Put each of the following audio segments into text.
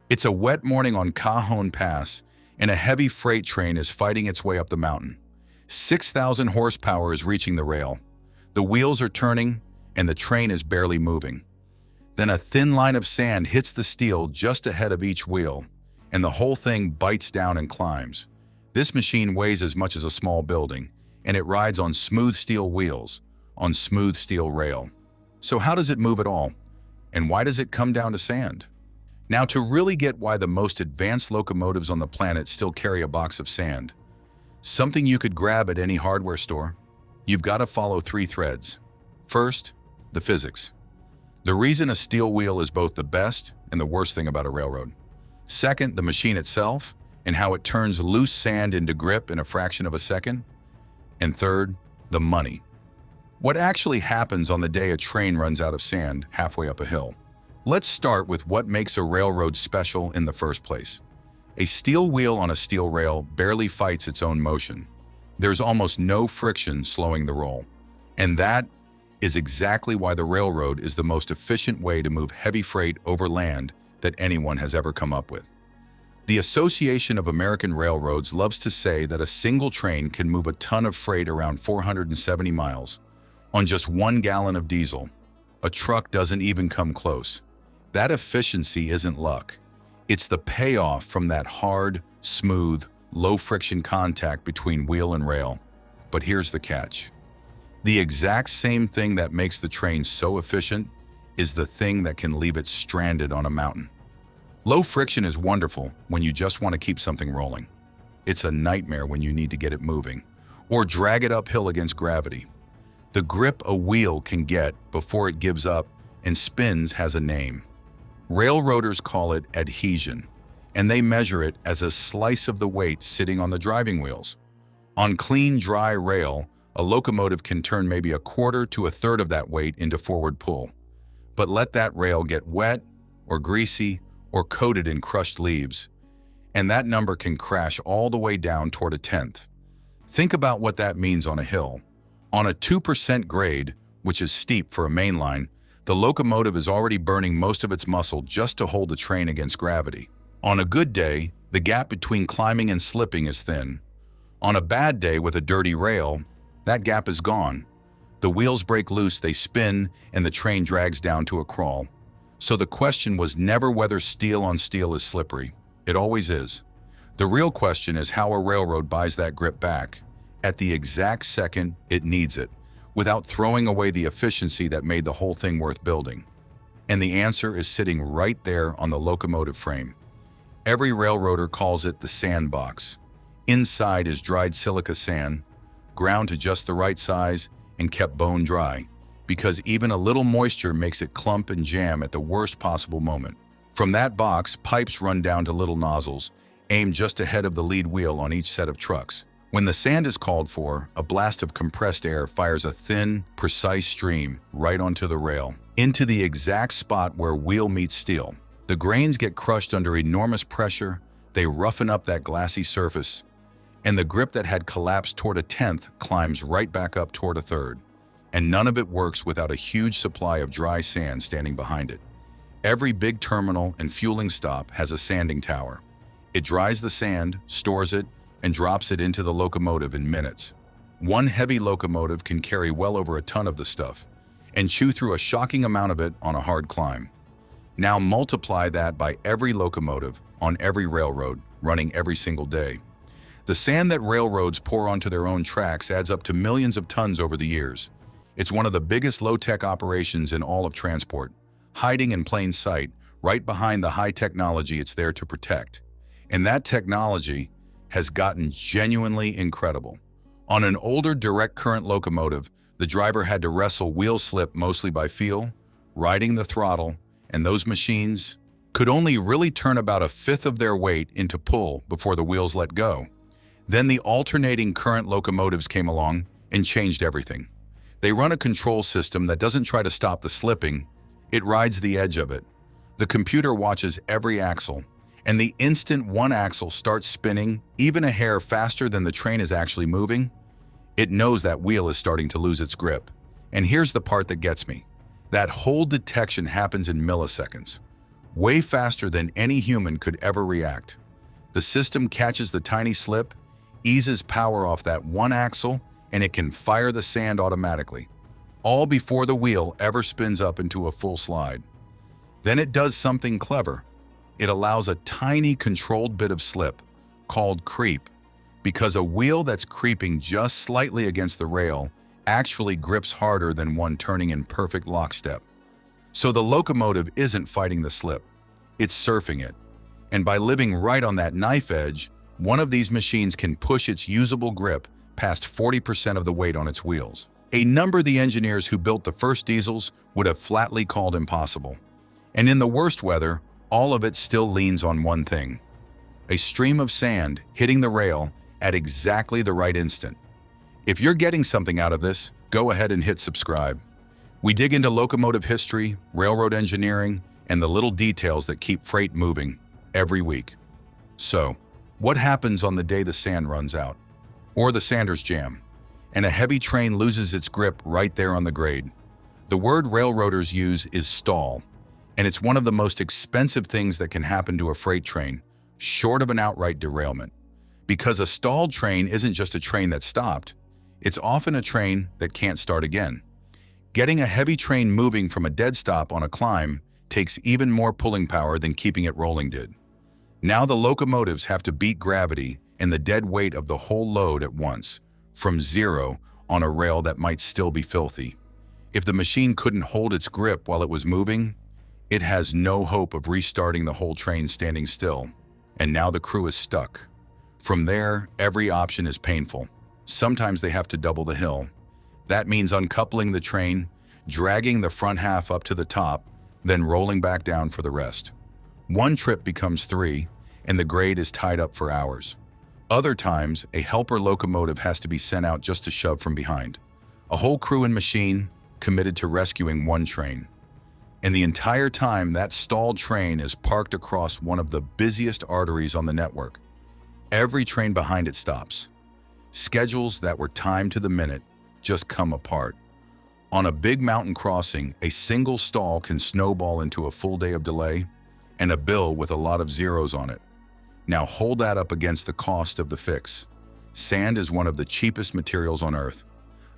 It's a wet morning on Cajon Pass, and a heavy freight train is fighting its way up the mountain. 6,000 horsepower is reaching the rail. The wheels are turning, and the train is barely moving. Then a thin line of sand hits the steel just ahead of each wheel, and the whole thing bites down and climbs. This machine weighs as much as a small building, and it rides on smooth steel wheels, on smooth steel rail. So how does it move at all? And why does it come down to sand? Now, to really get why the most advanced locomotives on the planet still carry a box of sand, something you could grab at any hardware store, you've got to follow three threads. First, the physics. The reason a steel wheel is both the best and the worst thing about a railroad. Second, the machine itself and how it turns loose sand into grip in a fraction of a second. And third, the money. What actually happens on the day a train runs out of sand halfway up a hill? Let's start with what makes a railroad special in the first place. A steel wheel on a steel rail barely fights its own motion. There's almost no friction slowing the roll. And that is exactly why the railroad is the most efficient way to move heavy freight over land that anyone has ever come up with. The Association of American Railroads loves to say that a single train can move a ton of freight around 470 miles on just 1 gallon of diesel. A truck doesn't even come close. That efficiency isn't luck. It's the payoff from that hard, smooth, low-friction contact between wheel and rail. But here's the catch. The exact same thing that makes the train so efficient is the thing that can leave it stranded on a mountain. Low friction is wonderful when you just want to keep something rolling. It's a nightmare when you need to get it moving or drag it uphill against gravity. The grip a wheel can get before it gives up and spins has a name. Railroaders call it adhesion, and they measure it as a slice of the weight sitting on the driving wheels. On clean, dry rail, a locomotive can turn maybe a quarter to a third of that weight into forward pull. But let that rail get wet or greasy or coated in crushed leaves, and that number can crash all the way down toward a tenth. Think about what that means on a hill. On a 2% grade, which is steep for a main line, the locomotive is already burning most of its muscle just to hold the train against gravity. On a good day, the gap between climbing and slipping is thin. On a bad day with a dirty rail, that gap is gone. The wheels break loose, they spin, and the train drags down to a crawl. So the question was never whether steel on steel is slippery. It always is. The real question is how a railroad buys that grip back, at the exact second it needs it, without throwing away the efficiency that made the whole thing worth building. And the answer is sitting right there on the locomotive frame. Every railroader calls it the sandbox. Inside is dried silica sand, ground to just the right size and kept bone dry, because even a little moisture makes it clump and jam at the worst possible moment. From that box, pipes run down to little nozzles, aimed just ahead of the lead wheel on each set of trucks. When the sand is called for, a blast of compressed air fires a thin, precise stream right onto the rail, into the exact spot where wheel meets steel. The grains get crushed under enormous pressure, they roughen up that glassy surface, and the grip that had collapsed toward a tenth climbs right back up toward a third. And none of it works without a huge supply of dry sand standing behind it. Every big terminal and fueling stop has a sanding tower. It dries the sand, stores it, and drops it into the locomotive in minutes. One heavy locomotive can carry well over a ton of the stuff and chew through a shocking amount of it on a hard climb. Now multiply that by every locomotive on every railroad running every single day. The sand that railroads pour onto their own tracks adds up to millions of tons over the years. It's one of the biggest low-tech operations in all of transport, hiding in plain sight, right behind the high technology it's there to protect. And that technology has gotten genuinely incredible. On an older direct current locomotive, the driver had to wrestle wheel slip mostly by feel, riding the throttle, and those machines could only really turn about a fifth of their weight into pull before the wheels let go. Then the alternating current locomotives came along and changed everything. They run a control system that doesn't try to stop the slipping, it rides the edge of it. The computer watches every axle, and the instant one axle starts spinning, even a hair faster than the train is actually moving, it knows that wheel is starting to lose its grip. And here's the part that gets me. That whole detection happens in milliseconds. way faster than any human could ever react. The system catches the tiny slip, eases power off that one axle, and it can fire the sand automatically, all before the wheel ever spins up into a full slide. Then it does something clever. It allows a tiny controlled bit of slip, called creep, because a wheel that's creeping just slightly against the rail actually grips harder than one turning in perfect lockstep. So the locomotive isn't fighting the slip, it's surfing it. And by living right on that knife edge, one of these machines can push its usable grip past 40% of the weight on its wheels. A number the engineers who built the first diesels would have flatly called impossible. And in the worst weather, all of it still leans on one thing: a stream of sand hitting the rail at exactly the right instant. If you're getting something out of this, go ahead and hit subscribe. We dig into locomotive history, railroad engineering, and the little details that keep freight moving every week. So, what happens on the day the sand runs out? Or the sanders jam, and a heavy train loses its grip right there on the grade? The word railroaders use is stall, and it's one of the most expensive things that can happen to a freight train, short of an outright derailment. Because a stalled train isn't just a train that stopped, it's often a train that can't start again. Getting a heavy train moving from a dead stop on a climb takes even more pulling power than keeping it rolling did. Now the locomotives have to beat gravity and the dead weight of the whole load at once, from zero on a rail that might still be filthy. If the machine couldn't hold its grip while it was moving, it has no hope of restarting the whole train standing still. And now the crew is stuck. From there, every option is painful. Sometimes they have to double the hill. That means uncoupling the train, dragging the front half up to the top, then rolling back down for the rest. One trip becomes three, and the grade is tied up for hours. Other times, a helper locomotive has to be sent out just to shove from behind. A whole crew and machine committed to rescuing one train. And the entire time, that stalled train is parked across one of the busiest arteries on the network. Every train behind it stops. Schedules that were timed to the minute just come apart. On a big mountain crossing, a single stall can snowball into a full day of delay and a bill with a lot of zeros on it. Now hold that up against the cost of the fix. Sand is one of the cheapest materials on Earth.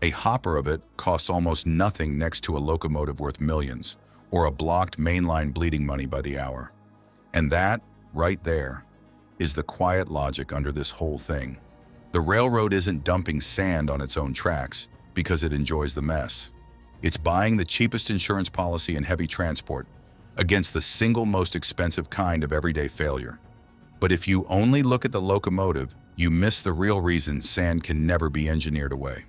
A hopper of it costs almost nothing next to a locomotive worth millions, or a blocked mainline bleeding money by the hour. And that, right there, is the quiet logic under this whole thing. The railroad isn't dumping sand on its own tracks because it enjoys the mess. It's buying the cheapest insurance policy in heavy transport against the single most expensive kind of everyday failure. But if you only look at the locomotive, you miss the real reason sand can never be engineered away.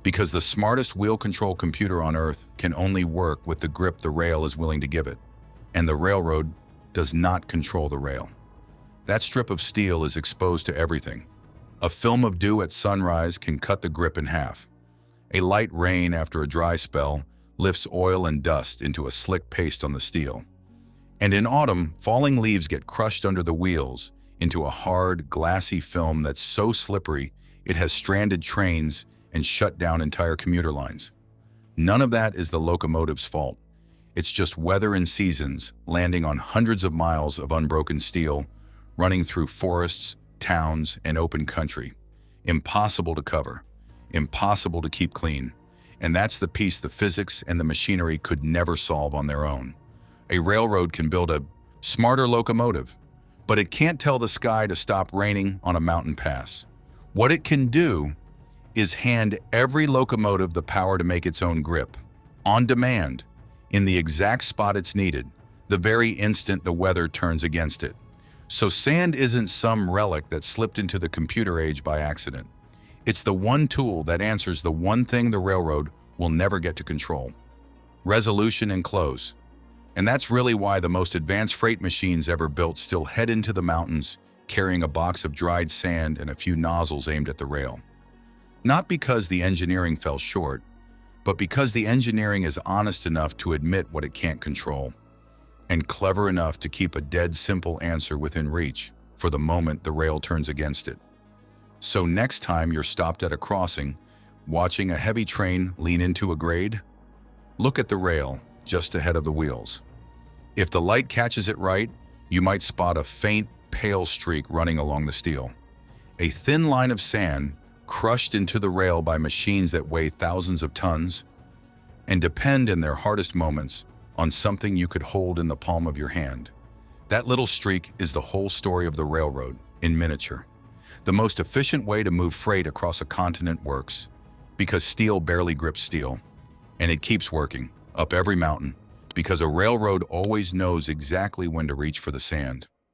Because the smartest wheel control computer on Earth can only work with the grip the rail is willing to give it. And the railroad does not control the rail. That strip of steel is exposed to everything. A film of dew at sunrise can cut the grip in half. A light rain after a dry spell lifts oil and dust into a slick paste on the steel. And in autumn, falling leaves get crushed under the wheels into a hard, glassy film that's so slippery it has stranded trains and shut down entire commuter lines. None of that is the locomotive's fault. It's just weather and seasons landing on hundreds of miles of unbroken steel, running through forests, towns, and open country. Impossible to cover, impossible to keep clean. And that's the piece the physics and the machinery could never solve on their own. A railroad can build a smarter locomotive, but it can't tell the sky to stop raining on a mountain pass. What it can do is hand every locomotive the power to make its own grip, on demand, in the exact spot it's needed, the very instant the weather turns against it. So sand isn't some relic that slipped into the computer age by accident. It's the one tool that answers the one thing the railroad will never get to control: resolution and close. And that's really why the most advanced freight machines ever built still head into the mountains carrying a box of dried sand and a few nozzles aimed at the rail. Not because the engineering fell short, but because the engineering is honest enough to admit what it can't control, and clever enough to keep a dead simple answer within reach for the moment the rail turns against it. So next time you're stopped at a crossing, watching a heavy train lean into a grade, look at the rail just ahead of the wheels. If the light catches it right, you might spot a faint, pale streak running along the steel. A thin line of sand crushed into the rail by machines that weigh thousands of tons and depend in their hardest moments on something you could hold in the palm of your hand. That little streak is the whole story of the railroad in miniature. The most efficient way to move freight across a continent works because steel barely grips steel, and it keeps working up every mountain because a railroad always knows exactly when to reach for the sand.